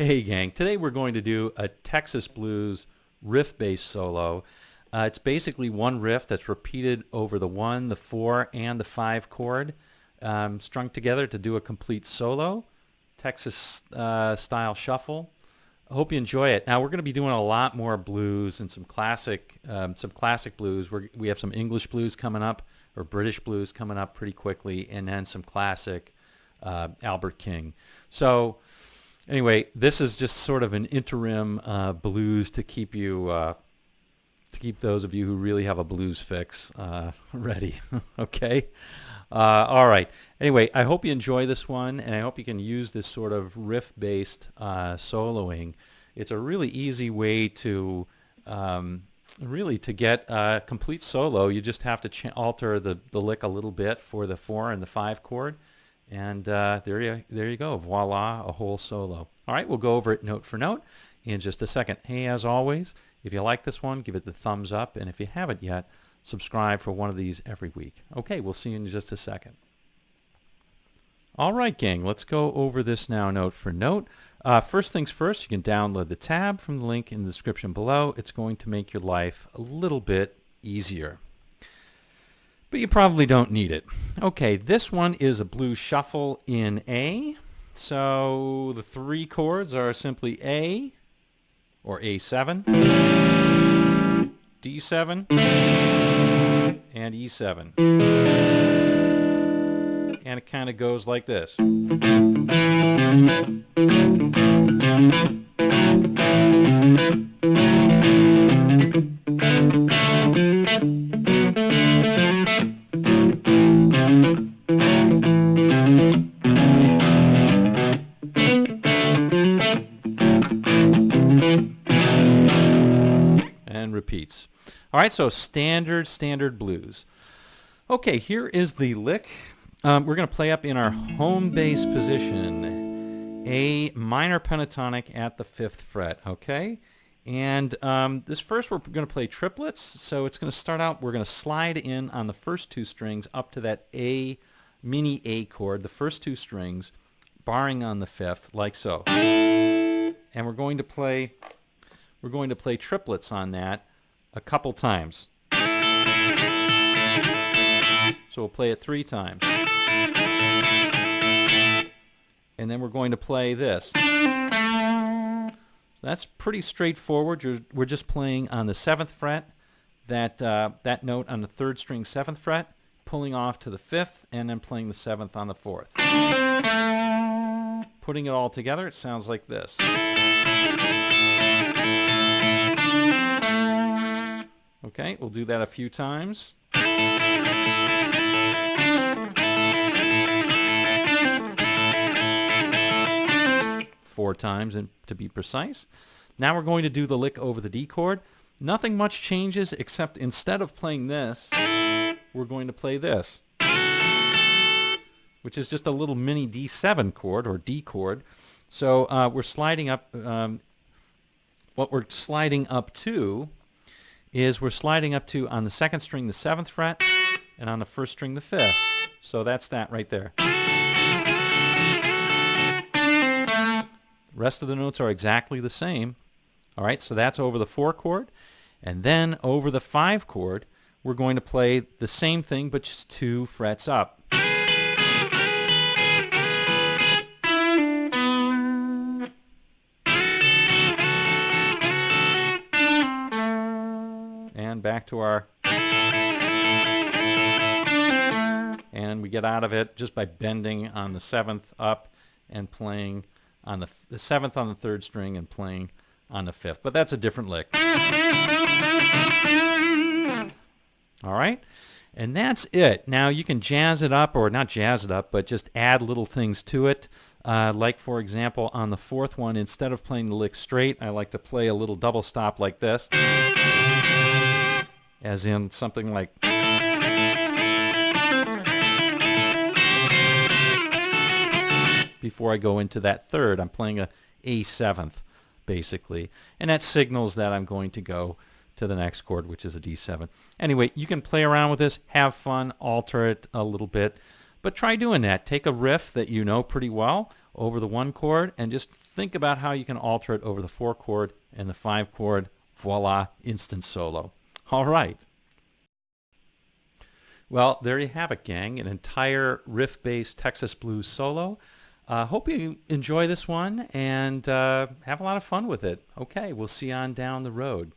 Hey gang, today we're going to do a Texas blues riff-based solo. It's basically one riff that's repeated over the 1, the 4, and the 5 chord, strung together to do a complete solo, Texas style shuffle. I hope you enjoy it. Now we're going to be doing a lot more blues and some classic blues. We have some English blues coming up, or British blues coming up pretty quickly, and then some classic Albert King. So anyway, this is just sort of an interim blues to keep you, to keep those of you who really have a blues fix ready. Okay? All right. Anyway, I hope you enjoy this one, and I hope you can use this sort of riff-based soloing. It's a really easy way to really to get a complete solo. You just have to alter the lick a little bit for the 4 and the 5 chord. And there you go. Voila, a whole solo. All right, we'll go over it note for note in just a second. Hey, as always, if you like this one, give it the thumbs up. And if you haven't yet, subscribe for one of these every week. Okay, we'll see you in just a second. All right, gang, let's go over this now note for note. First things first, you can download the tab from the link in the description below. It's going to make your life a little bit easier, but you probably don't need it. Okay, this one is a blues shuffle in A. So the 3 chords are simply A, or A7, D7, and E7. And it kind of goes like this. And repeats. All right, so standard blues. Okay, here is the lick. We're going to play up in our home bass position, a minor pentatonic at the 5th fret, okay? And this first we're going to play triplets, so it's going to start out, we're going to slide in on the first 2 strings up to that A, mini A chord, the first 2 strings, barring on the 5th, like so. And we're going to play triplets on that a couple times. So we'll play it 3 times. And then we're going to play this. So that's pretty straightforward. We're just playing on the 7th fret, that note on the 3rd string 7th fret, pulling off to the 5th, and then playing the 7th on the 4th. Putting it all together, it sounds like this. Okay, we'll do that a few times. 4 times, and to be precise. Now we're going to do the lick over the D chord. Nothing much changes, except instead of playing this, we're going to play this, which is just a little mini D7 chord, or D chord. So we're sliding up, what we're sliding up to is on the 2nd string the 7th fret, and on the 1st string the 5th. So that's that right there. The rest of the notes are exactly the same. All right, so that's over the 4 chord. And then over the 5 chord, we're going to play the same thing, but just 2 frets up. And back to our... And we get out of it just by bending on the 7th up and playing on the 7th on the 3rd string and playing on the 5th. But that's a different lick. All right? And that's it. Now you can jazz it up, or not jazz it up, but just add little things to it. Like, for example, on the 4th one, instead of playing the lick straight, I like to play a little double stop like this. As in something like... Before I go into that 3rd, I'm playing a A7th, basically. And that signals that I'm going to go to the next chord, which is a D7. Anyway, you can play around with this, have fun, alter it a little bit. But try doing that. Take a riff that you know pretty well over the 1 chord and just think about how you can alter it over the 4 chord and the 5 chord. Voila, instant solo. All right. Well, there you have it, gang. An entire riff-based Texas blues solo. Hope you enjoy this one and have a lot of fun with it. Okay, we'll see you on down the road.